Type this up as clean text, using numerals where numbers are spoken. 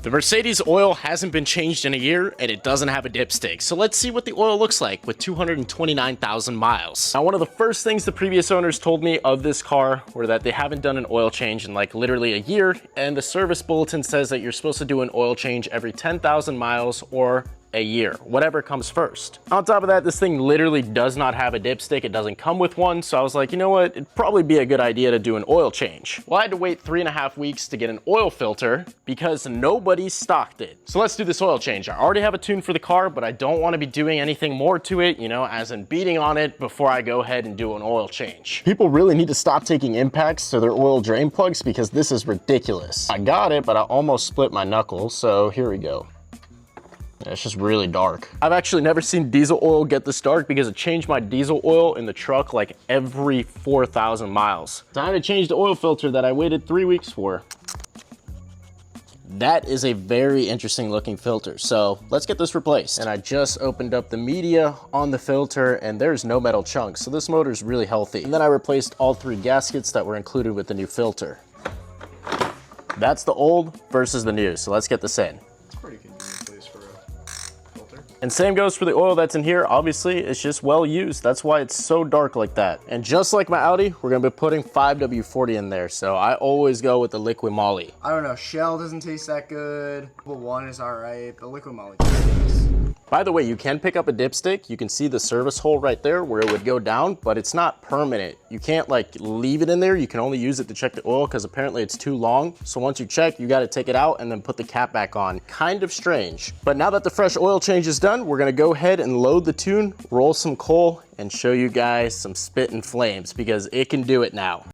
The Mercedes oil hasn't been changed in a year, and it doesn't have a dipstick. So let's see what the oil looks like with 229,000 miles. Now, one of the first things the previous owners told me of this car were that they haven't done an oil change in like literally a year, and the service bulletin says that you're supposed to do an oil change every 10,000 miles or a year, whatever comes first. On top of that, this thing literally does not have a dipstick. It doesn't come with one. So I was like, you know what? It'd probably be a good idea to do an oil change. Well, I had to wait 3.5 weeks to get an oil filter because nobody stocked it. So let's do this oil change. I already have a tune for the car, but I don't want to be doing anything more to it, you know, as in beating on it before I go ahead and do an oil change. People really need to stop taking impacts to their oil drain plugs because this is ridiculous. I got it, but I almost split my knuckle. So here we go. Yeah, it's just really dark. I've actually never seen diesel oil get this dark because it changed my diesel oil in the truck like every 4,000 miles. So I had to change the oil filter that I waited 3 weeks for. That is a very interesting looking filter. So let's get this replaced. And I just opened up the media on the filter and there's no metal chunks. So this motor is really healthy. And then I replaced all 3 gaskets that were included with the new filter. That's the old versus the new. So let's get this in. It's pretty convenient place for a filter. And same goes for the oil that's in here. Obviously, it's just well used. That's why it's so dark like that. And just like my Audi, we're gonna be putting 5W40 in there. So I always go with the liquid moly. I don't know, Shell doesn't taste that good. Well, one is all right, but liquid moly tastes. By the way, you can pick up a dipstick. You can see the service hole right there where it would go down, but it's not permanent. You can't like leave it in there. You can only use it to check the oil because apparently it's too long. So once you check, you got to take it out and then put the cap back on. Kind of strange. But now that the fresh oil change is done, we're gonna go ahead and load the tune, roll some coal, and show you guys some spit and flames because it can do it now.